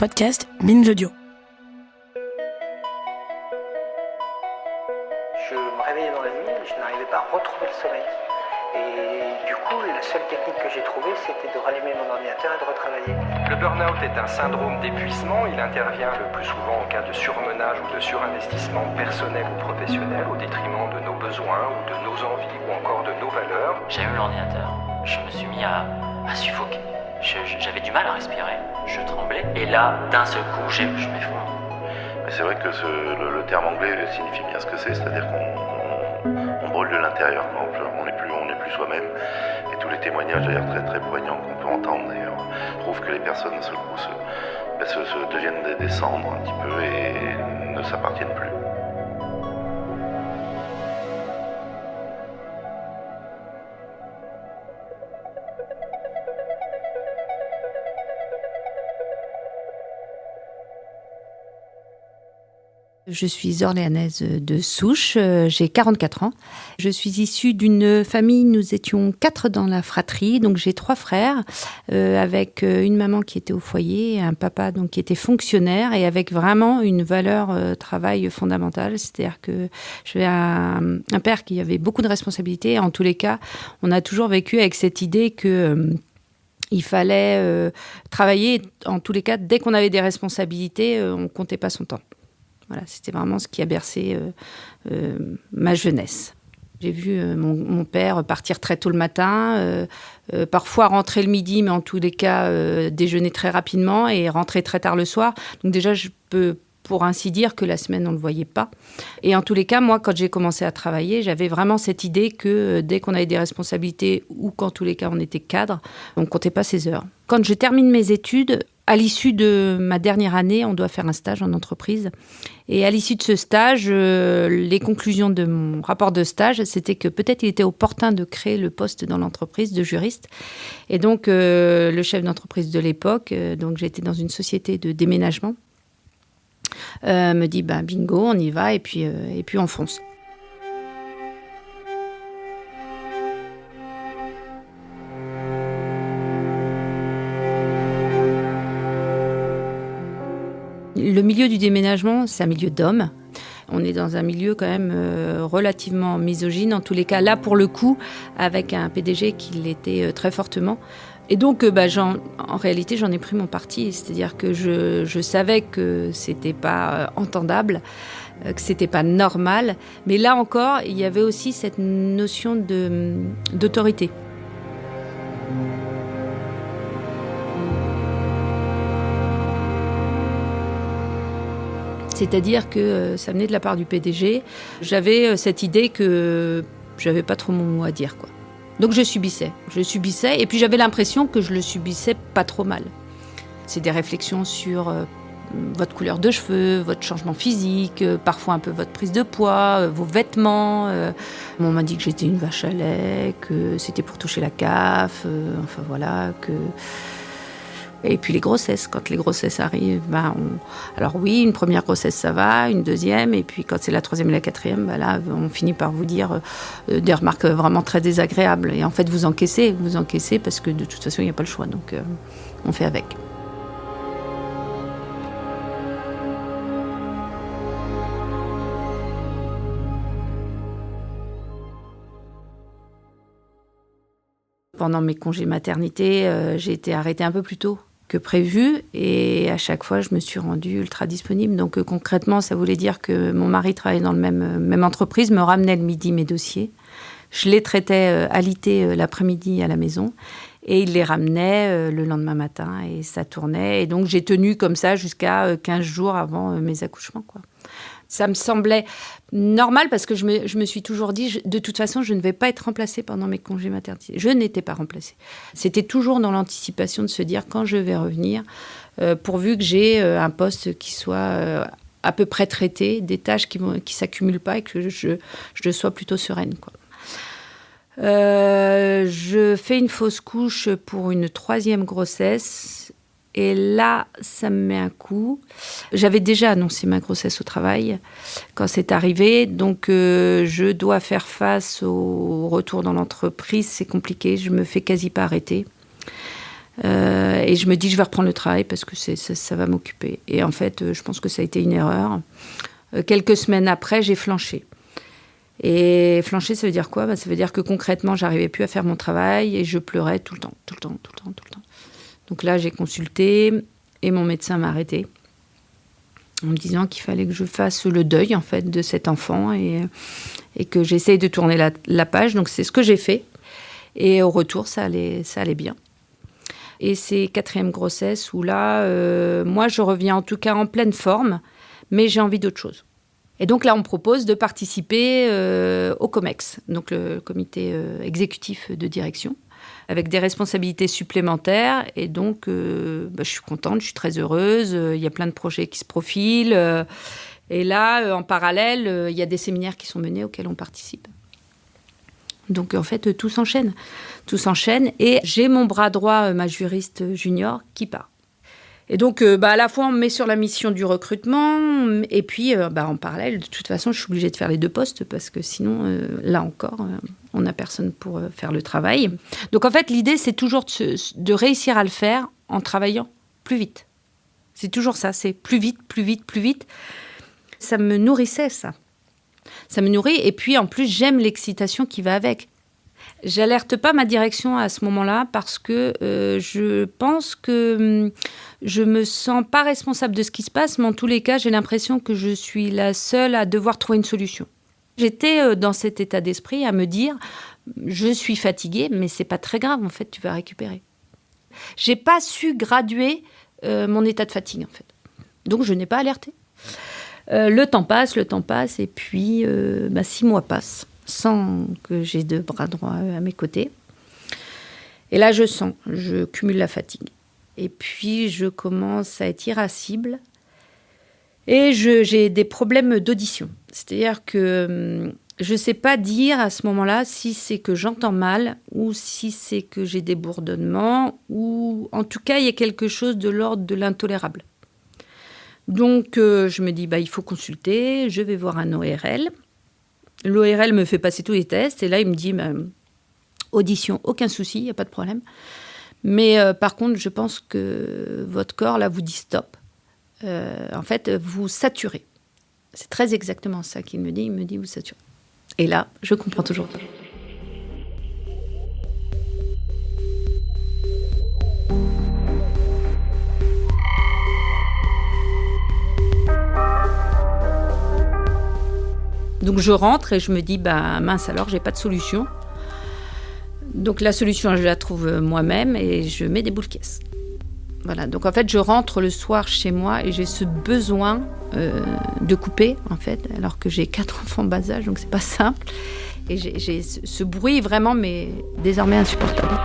podcast Binge Audio. Je me réveillais dans la nuit et je n'arrivais pas à retrouver le sommeil. Et du coup, la seule technique que j'ai trouvée, c'était de rallumer mon ordinateur et de retravailler. Le burn-out est un syndrome d'épuisement. Il intervient le plus souvent en cas de surmenage ou de surinvestissement personnel ou professionnel au détriment de nos besoins ou de nos envies ou encore de nos valeurs. J'allume l'ordinateur, je me suis mis à suffoquer. J'avais du mal à respirer, je tremblais. Et là, d'un seul coup, je m'effondre. Mais c'est vrai que le terme anglais signifie bien ce que c'est-à-dire qu'on brûle de l'intérieur, on n'est plus soi-même. Et tous les témoignages d'ailleurs très très poignants qu'on peut entendre d'ailleurs prouvent que les personnes d'un seul coup se deviennent des cendres un petit peu et ne s'appartiennent plus. Je suis orléanaise de souche, j'ai 44 ans. Je suis issue d'une famille, nous étions 4 dans la fratrie, donc j'ai 3 frères, avec une maman qui était au foyer, un papa donc, qui était fonctionnaire et avec vraiment une valeur travail fondamentale. C'est-à-dire que j'avais un père qui avait beaucoup de responsabilités. En tous les cas, on a toujours vécu avec cette idée que... il fallait travailler, en tous les cas, dès qu'on avait des responsabilités, on ne comptait pas son temps. Voilà, c'était vraiment ce qui a bercé ma jeunesse. J'ai vu mon père partir très tôt le matin, parfois rentrer le midi, mais en tous les cas déjeuner très rapidement et rentrer très tard le soir. Donc déjà, je peux pour ainsi dire que la semaine, on ne le voyait pas. Et en tous les cas, moi, quand j'ai commencé à travailler, j'avais vraiment cette idée que dès qu'on avait des responsabilités ou qu'en tous les cas, on était cadre, on ne comptait pas ses heures. Quand je termine mes études, à l'issue de ma dernière année, on doit faire un stage en entreprise. Et à l'issue de ce stage, les conclusions de mon rapport de stage, c'était que peut-être il était opportun de créer le poste dans l'entreprise de juriste. Et donc, le chef d'entreprise de l'époque, donc j'étais dans une société de déménagement, me dit bingo, on y va et puis on fonce. Le milieu du déménagement, c'est un milieu d'hommes. On est dans un milieu quand même relativement misogyne, en tous les cas là pour le coup, avec un PDG qui l'était très fortement. Et donc, en réalité, j'en ai pris mon parti. C'est-à-dire que je savais que c'était pas entendable, que c'était pas normal. Mais là encore, il y avait aussi cette notion d'autorité. C'est-à-dire que ça venait de la part du PDG. J'avais cette idée que j'avais pas trop mon mot à dire, quoi. Donc je subissais et puis j'avais l'impression que je le subissais pas trop mal. C'est des réflexions sur votre couleur de cheveux, votre changement physique, parfois un peu votre prise de poids, vos vêtements. On m'a dit que j'étais une vache à lait, que c'était pour toucher la CAF, enfin voilà, que... Et puis les grossesses, quand les grossesses arrivent, alors oui, une première grossesse ça va, une deuxième, et puis quand c'est la troisième et la quatrième, là on finit par vous dire des remarques vraiment très désagréables. Et en fait vous encaissez parce que de toute façon il n'y a pas le choix, donc on fait avec. Pendant mes congés maternité, j'ai été arrêtée un peu plus tôt que prévu et à chaque fois je me suis rendue ultra disponible. Donc concrètement ça voulait dire que mon mari travaillait dans le même entreprise, me ramenait le midi mes dossiers, je les traitais alités l'après-midi à la maison et il les ramenait le lendemain matin et ça tournait. Et donc j'ai tenu comme ça jusqu'à 15 jours avant mes accouchements, quoi. Ça me semblait normal parce que je me suis toujours dit, de toute façon, je ne vais pas être remplacée pendant mes congés maternité. Je n'étais pas remplacée. C'était toujours dans l'anticipation de se dire, quand je vais revenir, pourvu que j'ai un poste qui soit à peu près traité, des tâches qui ne s'accumulent pas et que je sois plutôt sereine, quoi. Je fais une fausse couche pour une 3e grossesse. Et là, ça me met un coup. J'avais déjà annoncé ma grossesse au travail quand c'est arrivé. Donc, je dois faire face au retour dans l'entreprise. C'est compliqué. Je me fais quasi pas arrêter. Et je me dis, je vais reprendre le travail parce que ça va m'occuper. Et en fait, je pense que ça a été une erreur. Quelques semaines après, j'ai flanché. Et flancher, ça veut dire quoi ? Ça veut dire que concrètement, j'arrivais plus à faire mon travail et je pleurais tout le temps. Donc là, j'ai consulté et mon médecin m'a arrêtée en me disant qu'il fallait que je fasse le deuil en fait de cet enfant et que j'essaye de tourner la page. Donc c'est ce que j'ai fait. Et au retour, ça allait bien. Et c'est 4e grossesse où là, moi, je reviens en tout cas en pleine forme, mais j'ai envie d'autre chose. Et donc là, on me propose de participer au COMEX, donc le comité exécutif de direction, avec des responsabilités supplémentaires. Et donc, je suis contente, je suis très heureuse. Il y a plein de projets qui se profilent. Et là, en parallèle, il y a des séminaires qui sont menés auxquels on participe. Donc, en fait, tout s'enchaîne. Et j'ai mon bras droit, ma juriste junior, qui part. Et donc, à la fois, on me met sur la mission du recrutement, et puis, en parallèle, de toute façon, je suis obligée de faire les 2 postes, parce que sinon, là encore, on n'a personne pour faire le travail. Donc, en fait, l'idée, c'est toujours de réussir à le faire en travaillant plus vite. C'est toujours ça, c'est plus vite. Ça me nourrissait, ça. Ça me nourrit, et puis, en plus, j'aime l'excitation qui va avec. J'alerte pas ma direction à ce moment-là parce que je pense que je me sens pas responsable de ce qui se passe, mais en tous les cas, j'ai l'impression que je suis la seule à devoir trouver une solution. J'étais dans cet état d'esprit à me dire, je suis fatiguée, mais c'est pas très grave, en fait, tu vas récupérer. J'ai pas su graduer mon état de fatigue, en fait. Donc, je n'ai pas alerté. Le temps passe, et puis 6 mois passent, sans que j'ai de bras droits à mes côtés. Et là, je cumule la fatigue. Et puis, je commence à être irascible. Et j'ai des problèmes d'audition. C'est-à-dire que je ne sais pas dire à ce moment-là si c'est que j'entends mal ou si c'est que j'ai des bourdonnements ou en tout cas, il y a quelque chose de l'ordre de l'intolérable. Donc, je me dis, il faut consulter, je vais voir un ORL. L'ORL me fait passer tous les tests et là, il me dit, audition, aucun souci, il n'y a pas de problème. Mais par contre, je pense que votre corps, là, vous dit stop. En fait, vous saturez. C'est très exactement ça qu'il me dit. Il me dit, vous saturez. Et là, je comprends toujours pas. Donc je rentre et je me dis, mince alors, j'ai pas de solution. Donc la solution, je la trouve moi-même et je mets des boules caisses. Voilà, donc en fait, je rentre le soir chez moi et j'ai ce besoin de couper, en fait, alors que j'ai 4 enfants bas âge, donc c'est pas simple. Et j'ai ce bruit vraiment, mais désormais insupportable.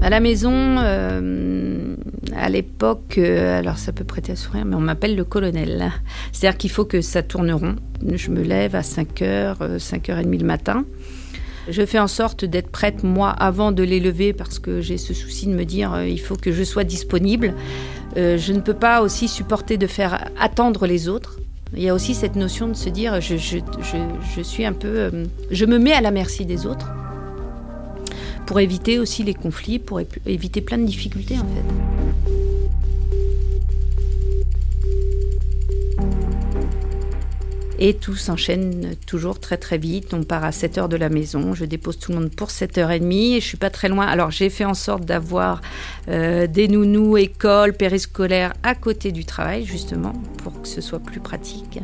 À la maison, à l'époque, alors ça peut prêter à sourire, mais on m'appelle le colonel. C'est-à-dire qu'il faut que ça tourne rond. Je me lève à 5h, 5h30 le matin. Je fais en sorte d'être prête, moi, avant de les lever, parce que j'ai ce souci de me dire il faut que je sois disponible. Je ne peux pas aussi supporter de faire attendre les autres. Il y a aussi cette notion de se dire je suis un peu... je me mets à la merci des autres. Pour éviter aussi les conflits, pour éviter plein de difficultés, en fait. Et tout s'enchaîne toujours très très vite. On part à 7h de la maison, je dépose tout le monde pour 7h30 et je ne suis pas très loin. Alors j'ai fait en sorte d'avoir des nounous, école, périscolaire à côté du travail, justement, pour que ce soit plus pratique.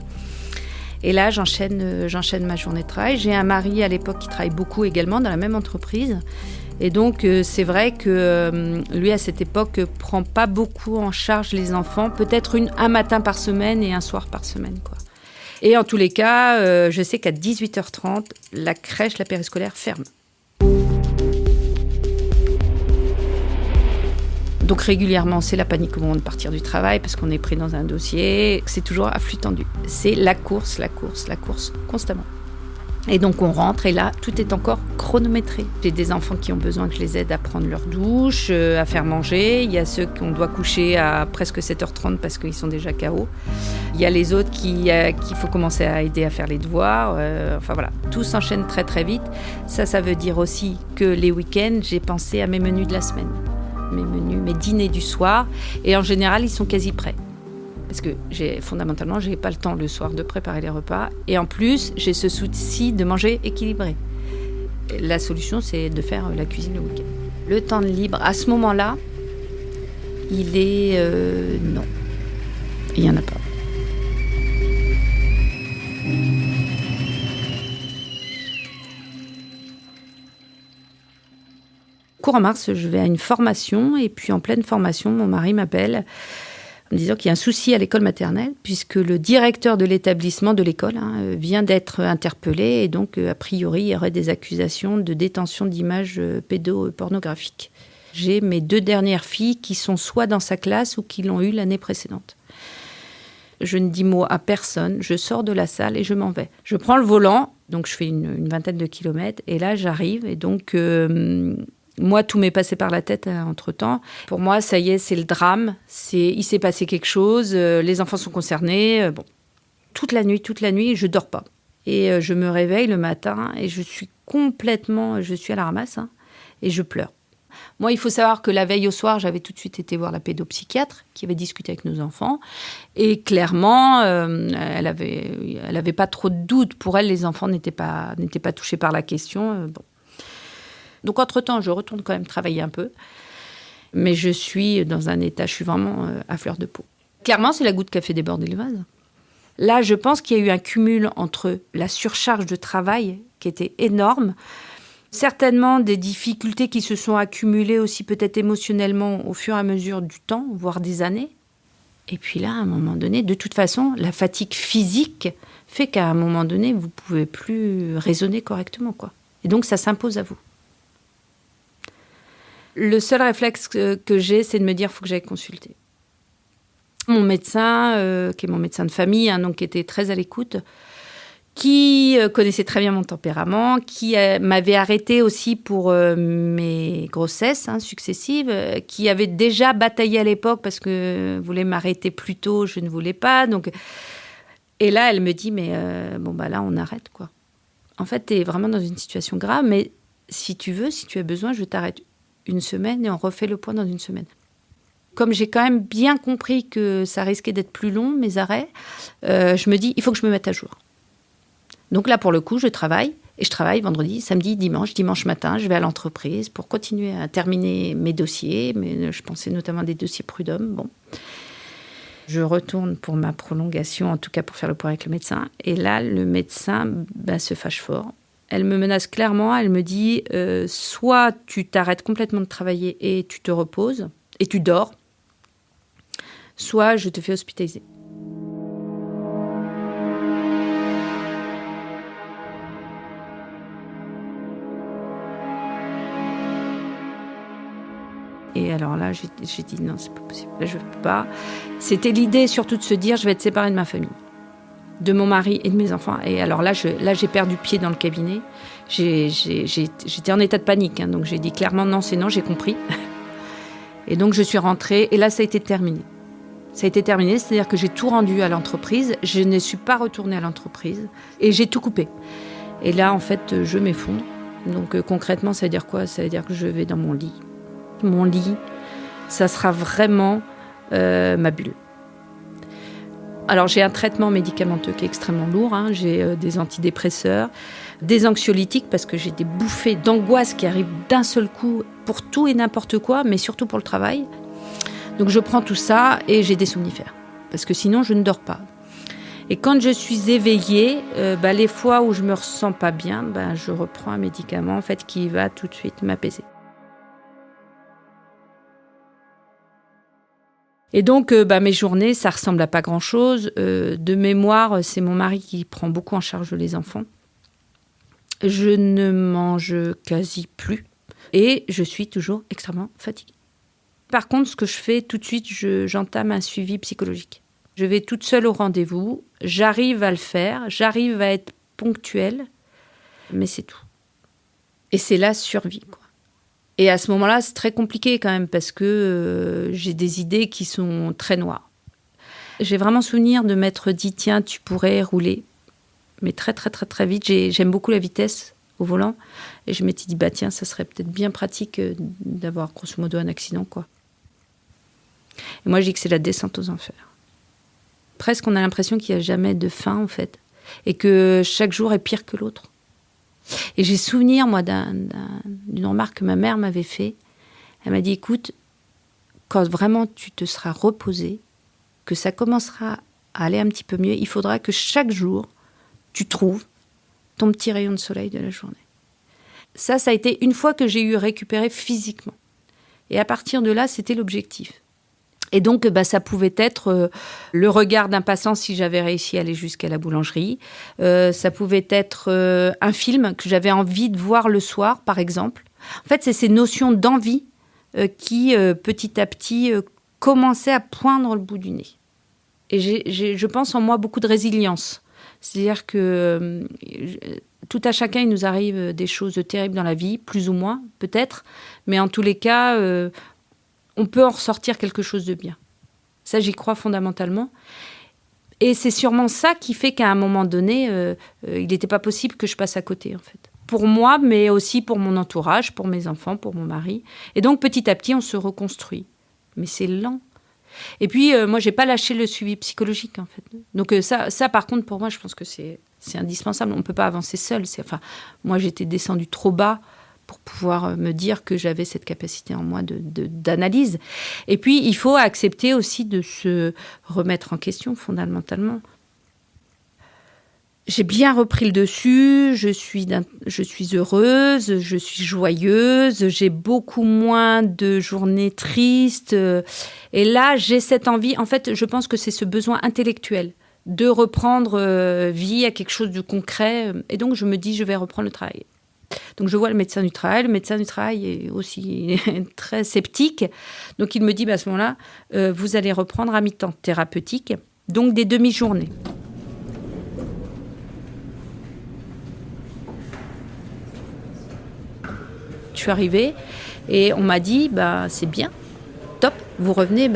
Et là, j'enchaîne ma journée de travail. J'ai un mari à l'époque qui travaille beaucoup également dans la même entreprise. Et donc, c'est vrai que lui, à cette époque, prend pas beaucoup en charge les enfants. Peut-être un matin par semaine et un soir par semaine, quoi. Et en tous les cas, je sais qu'à 18h30, la crèche, la périscolaire ferme. Donc régulièrement, c'est la panique au moment de partir du travail parce qu'on est pris dans un dossier. C'est toujours à flux tendu. C'est la course, constamment. Et donc on rentre et là, tout est encore chronométré. J'ai des enfants qui ont besoin que je les aide à prendre leur douche, à faire manger. Il y a ceux qu'on doit coucher à presque 7h30 parce qu'ils sont déjà KO. Il y a les autres qu'il faut commencer à aider à faire les devoirs. Enfin voilà, tout s'enchaîne très très vite. Ça veut dire aussi que les week-ends, j'ai pensé à mes menus de la semaine. Mes menus, mes dîners du soir. Et en général, ils sont quasi prêts. Parce que fondamentalement, je n'ai pas le temps le soir de préparer les repas. Et en plus, j'ai ce souci de manger équilibré. La solution, c'est de faire la cuisine le week-end. Le temps de libre, à ce moment-là, il est... non. Il n'y en a pas. Courant mars, je vais à une formation. Et puis en pleine formation, mon mari m'appelle en me disant qu'il y a un souci à l'école maternelle, puisque le directeur de l'établissement de l'école vient d'être interpellé, et donc, a priori, il y aurait des accusations de détention d'images pédopornographiques. J'ai mes 2 dernières filles qui sont soit dans sa classe ou qui l'ont eu l'année précédente. Je ne dis mot à personne, je sors de la salle et je m'en vais. Je prends le volant, donc je fais une vingtaine de kilomètres, et là, j'arrive, et donc... moi, tout m'est passé par la tête entre-temps. Pour moi, ça y est, c'est le drame. Il s'est passé quelque chose, les enfants sont concernés. Bon. Toute la nuit, je ne dors pas. Et je me réveille le matin et je suis à la ramasse et je pleure. Moi, il faut savoir que la veille au soir, j'avais tout de suite été voir la pédopsychiatre qui avait discuté avec nos enfants. Et clairement, elle avait pas trop de doutes. Pour elle, les enfants n'étaient pas touchés par la question. Bon. Donc, entre-temps, je retourne quand même travailler un peu. Mais je suis dans un état, je suis vraiment à fleur de peau. Clairement, c'est la goutte qui a fait déborder le vase. Là, je pense qu'il y a eu un cumul entre la surcharge de travail, qui était énorme, certainement des difficultés qui se sont accumulées aussi peut-être émotionnellement au fur et à mesure du temps, voire des années. Et puis là, à un moment donné, de toute façon, la fatigue physique fait qu'à un moment donné, vous ne pouvez plus raisonner correctement, quoi. Et donc, ça s'impose à vous. Le seul réflexe que j'ai, c'est de me dire qu'il faut que j'aille consulter. Mon médecin, qui est mon médecin de famille, donc qui était très à l'écoute, qui connaissait très bien mon tempérament, qui m'avait arrêtée aussi pour mes grossesses successives, qui avait déjà bataillé à l'époque parce que voulait m'arrêter plus tôt, je ne voulais pas. Donc... Et là, elle me dit, mais là, on arrête, quoi. En fait, tu es vraiment dans une situation grave, mais si tu as besoin, je t'arrête 1 semaine et on refait le point dans 1 semaine. Comme j'ai quand même bien compris que ça risquait d'être plus long, mes arrêts, je me dis, il faut que je me mette à jour. Donc là, pour le coup, je travaille. Et je travaille vendredi, samedi, dimanche matin. Je vais à l'entreprise pour continuer à terminer mes dossiers. Mais je pensais notamment à des dossiers prud'hommes. Bon. Je retourne pour ma prolongation, en tout cas pour faire le point avec le médecin. Et là, le médecin se fâche fort. Elle me menace clairement, elle me dit soit tu t'arrêtes complètement de travailler et tu te reposes et tu dors, soit je te fais hospitaliser. Et alors là, j'ai dit non, c'est pas possible, là, je ne peux pas. C'était l'idée surtout de se dire je vais être séparée de ma famille, de mon mari et de mes enfants. Et alors là, j'ai perdu pied dans le cabinet. J'étais en état de panique. Donc j'ai dit clairement non, c'est non, j'ai compris. Et donc je suis rentrée. Et là, ça a été terminé. Ça a été terminé, c'est-à-dire que j'ai tout rendu à l'entreprise. Je ne suis pas retournée à l'entreprise. Et j'ai tout coupé. Et là, en fait, je m'effondre. Donc concrètement, ça veut dire quoi ? Ça veut dire que je vais dans mon lit. Mon lit, ça sera vraiment ma bulle. Alors, j'ai un traitement médicamenteux qui est extrêmement lourd. J'ai des antidépresseurs, des anxiolytiques, parce que j'ai des bouffées d'angoisse qui arrivent d'un seul coup pour tout et n'importe quoi, mais surtout pour le travail. Donc, je prends tout ça et j'ai des somnifères, parce que sinon, je ne dors pas. Et quand je suis éveillée, les fois où je me ressens pas bien, je reprends un médicament en fait, qui va tout de suite m'apaiser. Et donc, mes journées, ça ressemble à pas grand-chose. De mémoire, c'est mon mari qui prend beaucoup en charge les enfants. Je ne mange quasi plus. Et je suis toujours extrêmement fatiguée. Par contre, ce que je fais tout de suite, j'entame un suivi psychologique. Je vais toute seule au rendez-vous. J'arrive à le faire. J'arrive à être ponctuelle. Mais c'est tout. Et c'est la survie, quoi. Et à ce moment-là, c'est très compliqué quand même parce que j'ai des idées qui sont très noires. J'ai vraiment souvenir de m'être dit, tiens, tu pourrais rouler. Mais très, très, très, très vite. J'aime beaucoup la vitesse au volant. Et je m'étais dit, bah tiens, ça serait peut-être bien pratique d'avoir grosso modo un accident, quoi. Et moi, je dis que c'est la descente aux enfers. Presque, on a l'impression qu'il n'y a jamais de fin, en fait. Et que chaque jour est pire que l'autre. Et j'ai souvenir, moi, d'une remarque que ma mère m'avait fait. Elle m'a dit, écoute, quand vraiment tu te seras reposé, que ça commencera à aller un petit peu mieux, il faudra que chaque jour, tu trouves ton petit rayon de soleil de la journée. Ça a été une fois que j'ai eu récupéré physiquement. Et à partir de là, c'était l'objectif. Et donc, ça pouvait être le regard d'un passant si j'avais réussi à aller jusqu'à la boulangerie. Ça pouvait être un film que j'avais envie de voir le soir, par exemple. En fait, c'est ces notions d'envie qui, petit à petit, commençaient à poindre le bout du nez. Et je pense en moi beaucoup de résilience. C'est-à-dire que tout à chacun, il nous arrive des choses terribles dans la vie, plus ou moins, peut-être. Mais en tous les cas... on peut en ressortir quelque chose de bien. Ça, j'y crois fondamentalement. Et c'est sûrement ça qui fait qu'à un moment donné, il n'était pas possible que je passe à côté, en fait. Pour moi, mais aussi pour mon entourage, pour mes enfants, pour mon mari. Et donc, petit à petit, on se reconstruit. Mais c'est lent. Et puis, moi, je n'ai pas lâché le suivi psychologique, en fait. Donc, ça, par contre, pour moi, je pense que c'est indispensable. On ne peut pas avancer seul. Moi, j'étais descendue trop bas pour pouvoir me dire que j'avais cette capacité en moi d'analyse. Et puis, il faut accepter aussi de se remettre en question, fondamentalement. J'ai bien repris le dessus, je suis heureuse, je suis joyeuse, j'ai beaucoup moins de journées tristes. Et là, j'ai cette envie, en fait, je pense que c'est ce besoin intellectuel de reprendre vie à quelque chose de concret. Et donc, je me dis, je vais reprendre le travail. Donc, je vois le médecin du travail. Le médecin du travail est aussi très sceptique. Donc, il me dit, à ce moment-là, vous allez reprendre à mi-temps thérapeutique, donc des demi-journées. Je suis arrivée et on m'a dit, c'est bien, top, vous revenez,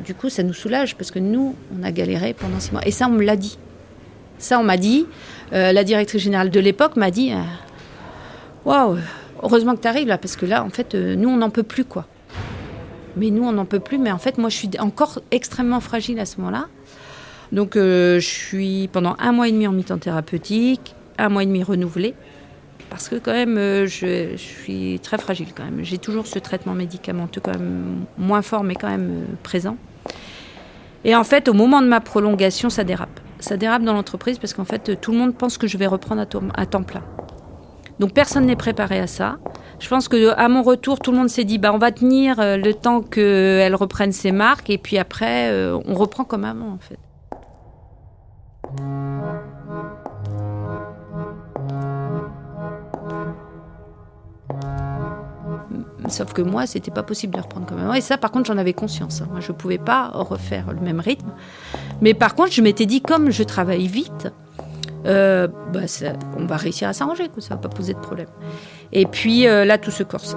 du coup, ça nous soulage parce que nous, on a galéré pendant 6 mois. Et ça, on me l'a dit. Ça, on m'a dit, la directrice générale de l'époque m'a dit... Waouh, heureusement que tu arrives là, parce que là, en fait, nous, on n'en peut plus, quoi. Mais nous, on n'en peut plus. Mais en fait, moi, je suis encore extrêmement fragile à ce moment-là. Donc, je suis pendant 1 mois et demi en mi-temps thérapeutique, 1 mois et demi renouvelé. Parce que quand même, je suis très fragile quand même. J'ai toujours ce traitement médicamenteux quand même moins fort, mais quand même présent. Et en fait, au moment de ma prolongation, ça dérape. Ça dérape dans l'entreprise parce qu'en fait, tout le monde pense que je vais reprendre à temps plein. Donc personne n'est préparé à ça. Je pense qu'à mon retour, tout le monde s'est dit on va tenir le temps qu'elle reprenne ses marques et puis après, on reprend comme avant en fait. Sauf que moi, c'était pas possible de reprendre comme avant. Et ça, par contre, j'en avais conscience. Moi, je pouvais pas refaire le même rythme. Mais par contre, je m'étais dit, comme je travaille vite... on va réussir à s'arranger, ça va pas poser de problème. Et puis là, tout se corse.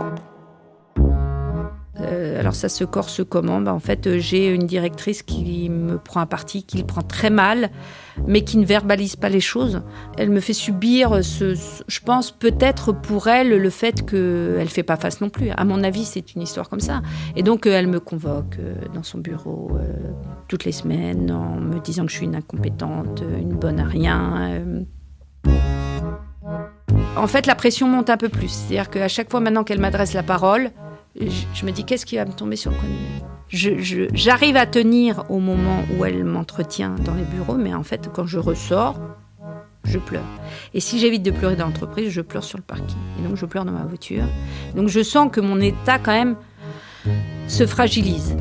Alors ça se corse comment ? En fait, j'ai une directrice qui me prend un parti, qui le prend très mal, mais qui ne verbalise pas les choses. Elle me fait subir, je pense peut-être pour elle, le fait qu'elle ne fait pas face non plus. À mon avis, c'est une histoire comme ça. Et donc, elle me convoque dans son bureau toutes les semaines en me disant que je suis une incompétente, une bonne à rien. En fait, la pression monte un peu plus. C'est-à-dire qu'à chaque fois maintenant qu'elle m'adresse la parole, je me dis, qu'est-ce qui va me tomber sur le coin du nez ? J'arrive à tenir au moment où elle m'entretient dans les bureaux, mais en fait, quand je ressors, je pleure. Et si j'évite de pleurer dans l'entreprise, je pleure sur le parking. Et donc, je pleure dans ma voiture. Donc, je sens que mon état, quand même, se fragilise.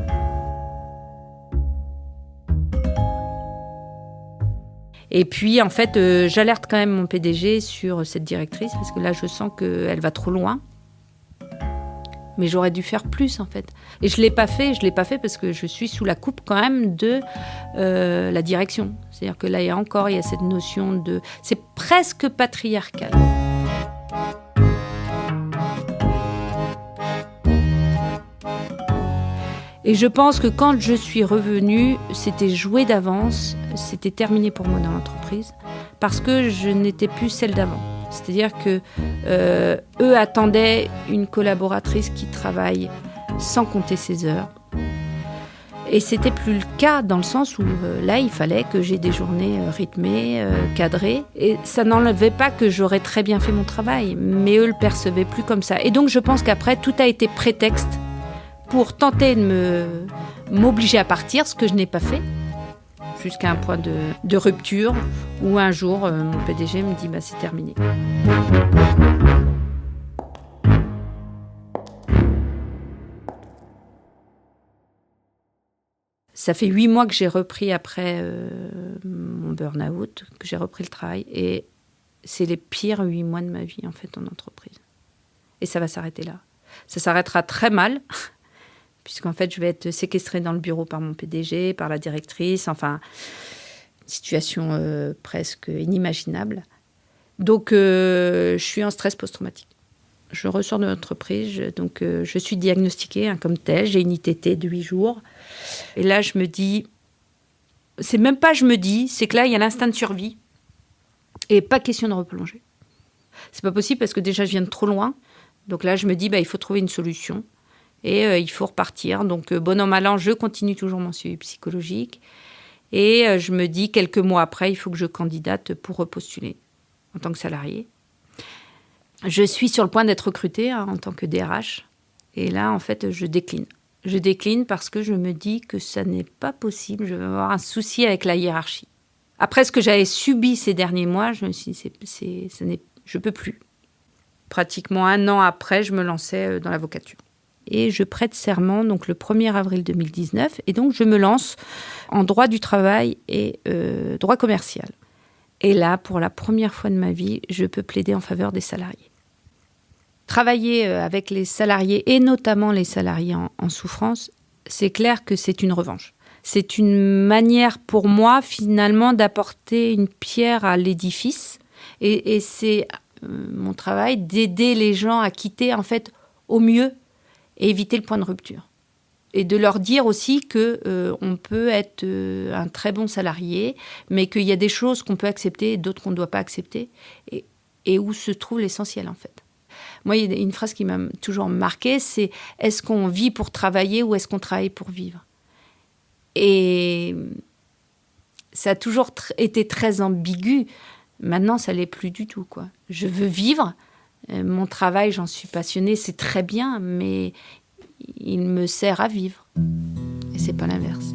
Et puis, en fait, j'alerte quand même mon PDG sur cette directrice, parce que là, je sens qu'elle va trop loin. Mais j'aurais dû faire plus, en fait. Et je ne l'ai pas fait parce que je suis sous la coupe, quand même, de la direction. C'est-à-dire que là, il y a cette notion de... C'est presque patriarcal. Et je pense que quand je suis revenue, c'était joué d'avance, c'était terminé pour moi dans l'entreprise, parce que je n'étais plus celle d'avant. C'est-à-dire que eux attendaient une collaboratrice qui travaille sans compter ses heures. Et c'était plus le cas dans le sens où là, il fallait que j'ai des journées rythmées, cadrées. Et ça n'enlevait pas que j'aurais très bien fait mon travail, mais eux le percevaient plus comme ça. Et donc je pense qu'après, tout a été prétexte pour tenter de m'obliger à partir, ce que je n'ai pas fait, jusqu'à un point de rupture, où un jour, mon PDG me dit « c'est terminé ». Ça fait 8 mois que j'ai repris après mon burn-out, que j'ai repris le travail. Et c'est les pires 8 mois de ma vie, en fait, en entreprise. Et ça va s'arrêter là. Ça s'arrêtera très mal, puisqu'en fait, je vais être séquestrée dans le bureau par mon PDG, par la directrice, enfin, situation presque inimaginable. Donc, je suis en stress post-traumatique. Je ressors de l'entreprise, donc je suis diagnostiquée comme telle, j'ai une ITT de 8 jours. Et là, je me dis, c'est même pas je me dis, c'est que là, il y a l'instinct de survie et pas question de replonger. C'est pas possible parce que déjà, je viens de trop loin. Donc là, je me dis, il faut trouver une solution et il faut repartir. Donc, bon an, mal an, je continue toujours mon suivi psychologique. Et je me dis, quelques mois après, il faut que je candidate pour repostuler en tant que salariée. Je suis sur le point d'être recrutée en tant que DRH. Et là, en fait, je décline. Je décline parce que je me dis que ça n'est pas possible. Je vais avoir un souci avec la hiérarchie. Après ce que j'avais subi ces derniers mois, je me suis dit, je ne peux plus. Pratiquement 1 an après, je me lançais dans l'avocature. Et je prête serment donc le 1er avril 2019. Et donc, je me lance en droit du travail et droit commercial. Et là, pour la première fois de ma vie, je peux plaider en faveur des salariés. Travailler avec les salariés, et notamment les salariés en souffrance, c'est clair que c'est une revanche. C'est une manière pour moi, finalement, d'apporter une pierre à l'édifice. Et c'est mon travail d'aider les gens à quitter, en fait, au mieux et éviter le point de rupture. Et de leur dire aussi qu'on peut être un très bon salarié, mais qu'il y a des choses qu'on peut accepter et d'autres qu'on ne doit pas accepter, et où se trouve l'essentiel, en fait. Moi, il y a une phrase qui m'a toujours marquée, c'est « Est-ce qu'on vit pour travailler ou est-ce qu'on travaille pour vivre ?» Et ça a toujours été très ambigu. Maintenant, ça ne l'est plus du tout, quoi. Je veux vivre. Mon travail, j'en suis passionnée, c'est très bien, mais il me sert à vivre. Et ce n'est pas l'inverse.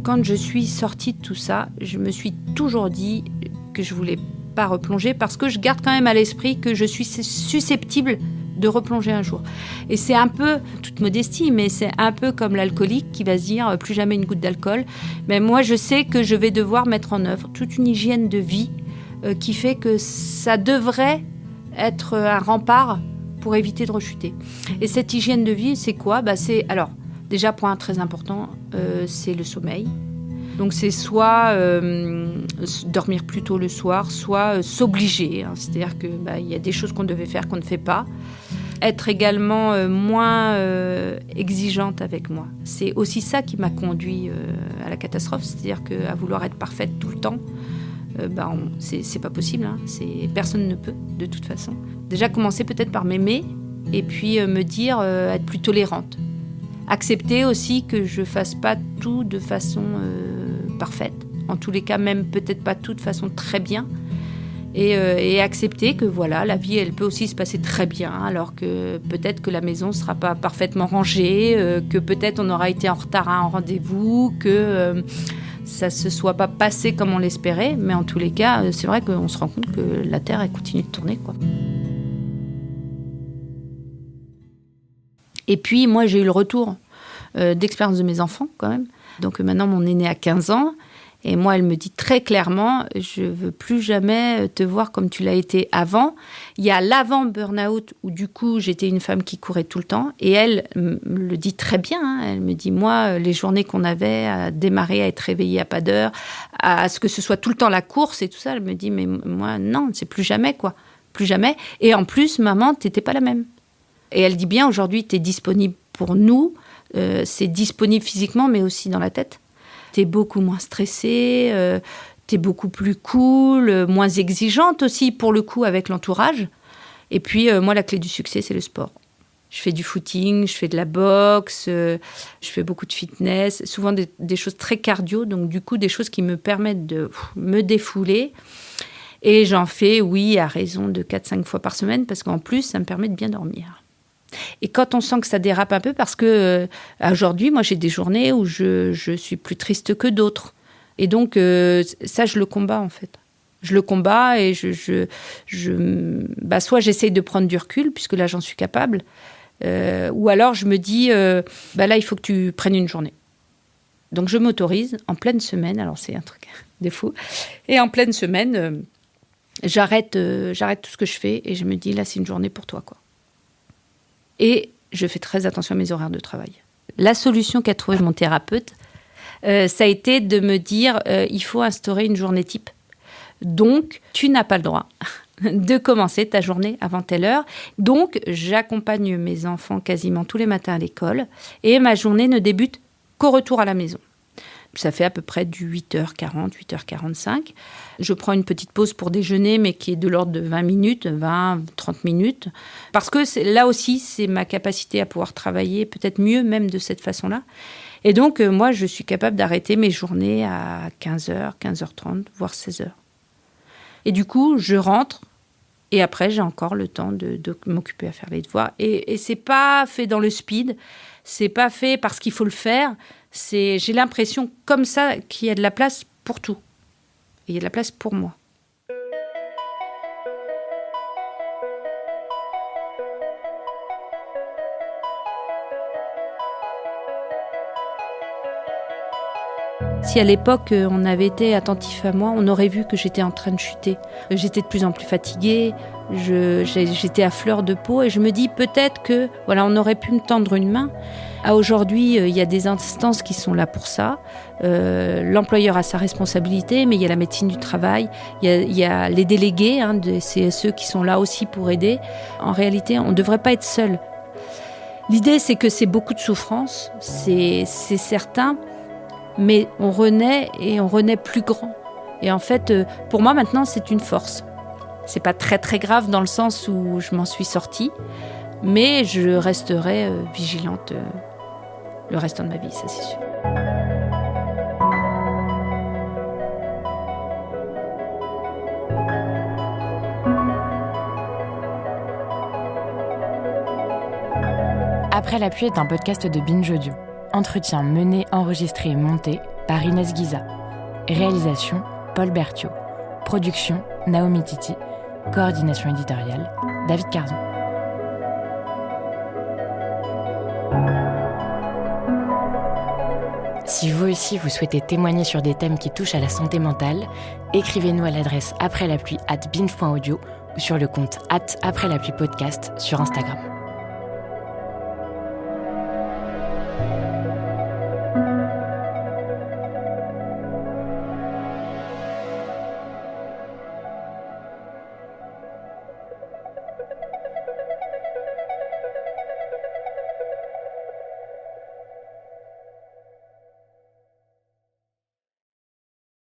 Quand je suis sortie de tout ça, je me suis toujours dit que je ne voulais pas replonger parce que je garde quand même à l'esprit que je suis susceptible de replonger un jour. Et c'est un peu, toute modestie, mais c'est un peu comme l'alcoolique qui va se dire plus jamais une goutte d'alcool. Mais moi, je sais que je vais devoir mettre en œuvre toute une hygiène de vie qui fait que ça devrait être un rempart pour éviter de rechuter. Et cette hygiène de vie, c'est quoi ? Alors, déjà, point très important, c'est le sommeil. Donc, c'est soit dormir plus tôt le soir, soit s'obliger. C'est-à-dire qu'il y a des choses qu'on devait faire qu'on ne fait pas. Être également moins exigeante avec moi. C'est aussi ça qui m'a conduit à la catastrophe. C'est-à-dire qu'à vouloir être parfaite tout le temps, c'est pas possible. Personne ne peut, de toute façon. Déjà, commencer peut-être par m'aimer et puis me dire être plus tolérante. Accepter aussi que je ne fasse pas tout de façon parfaite. En tous les cas, même peut-être pas tout de façon très bien. Et accepter que voilà, la vie, elle peut aussi se passer très bien, alors que peut-être que la maison ne sera pas parfaitement rangée, que peut-être on aura été en retard à un rendez-vous, que ça ne se soit pas passé comme on l'espérait. Mais en tous les cas, c'est vrai qu'on se rend compte que la Terre, elle continue de tourner, quoi. Et puis, moi, j'ai eu le retour d'expérience de mes enfants, quand même. Donc maintenant, mon aîné a 15 ans. Et moi, elle me dit très clairement, je veux plus jamais te voir comme tu l'as été avant. Il y a l'avant burn-out où du coup, j'étais une femme qui courait tout le temps. Et elle me le dit très bien. Hein. Elle me dit, moi, les journées qu'on avait à démarrer, à être réveillée à pas d'heure, à ce que ce soit tout le temps la course et tout ça, elle me dit, mais moi, non, c'est plus jamais, quoi. Plus jamais. Et en plus, maman, t'étais pas la même. Et elle dit bien, aujourd'hui, t'es disponible pour nous. C'est disponible physiquement, mais aussi dans la tête. T'es beaucoup moins stressée, t'es beaucoup plus cool, moins exigeante aussi, pour le coup, avec l'entourage. Et puis, moi, la clé du succès, c'est le sport. Je fais du footing, je fais de la boxe, je fais beaucoup de fitness, souvent des choses très cardio, donc du coup, des choses qui me permettent de me défouler. Et j'en fais, oui, à raison de 4-5 fois par semaine, parce qu'en plus, ça me permet de bien dormir. Et quand on sent que ça dérape un peu, parce que aujourd'hui, moi, j'ai des journées où je suis plus triste que d'autres. Et donc, ça, je le combats, en fait. Je le combats et soit j'essaye de prendre du recul, puisque là, j'en suis capable, ou alors je me dis, là, il faut que tu prennes une journée. Donc, je m'autorise en pleine semaine, alors c'est un truc de fou, et en pleine semaine, j'arrête tout ce que je fais et je me dis, là, c'est une journée pour toi, quoi. Et je fais très attention à mes horaires de travail. La solution qu'a trouvée mon thérapeute, ça a été de me dire, il faut instaurer une journée type. Donc, tu n'as pas le droit de commencer ta journée avant telle heure. Donc, j'accompagne mes enfants quasiment tous les matins à l'école et ma journée ne débute qu'au retour à la maison. Ça fait à peu près du 8h40, 8h45. Je prends une petite pause pour déjeuner, mais qui est de l'ordre de 20 minutes, 20, 30 minutes. Parce que là aussi, c'est ma capacité à pouvoir travailler peut-être mieux, même de cette façon-là. Et donc, moi, je suis capable d'arrêter mes journées à 15h, 15h30, voire 16h. Et du coup, je rentre. Et après, j'ai encore le temps de m'occuper à faire les devoirs. Et c'est pas fait dans le speed. C'est pas fait parce qu'il faut le faire. J'ai l'impression, comme ça, qu'il y a de la place pour tout. Et il y a de la place pour moi. Si à l'époque, on avait été attentif à moi, on aurait vu que j'étais en train de chuter. J'étais de plus en plus fatiguée, j'étais à fleur de peau et je me dis peut-être que, voilà, on aurait pu me tendre une main. Aujourd'hui, il y a des instances qui sont là pour ça. L'employeur a sa responsabilité, mais il y a la médecine du travail, il y a les délégués des CSE qui sont là aussi pour aider. En réalité, on ne devrait pas être seul. L'idée, c'est que c'est beaucoup de souffrance, c'est certain, mais on renaît et on renaît plus grand. Et en fait, pour moi, maintenant, c'est une force. C'est pas très, très grave dans le sens où je m'en suis sortie, mais je resterai vigilante le restant de ma vie, ça c'est sûr. Après la pluie est un podcast de Binge Audio. Entretien mené, enregistré et monté par Inès Guiza. Réalisation, Paul Berthiaud. Production, Naomi Titi. Coordination éditoriale, David Carzon. Si vous aussi vous souhaitez témoigner sur des thèmes qui touchent à la santé mentale, écrivez-nous à l'adresse après la pluie @binge.audio ou sur le compte @après la pluie podcast sur Instagram.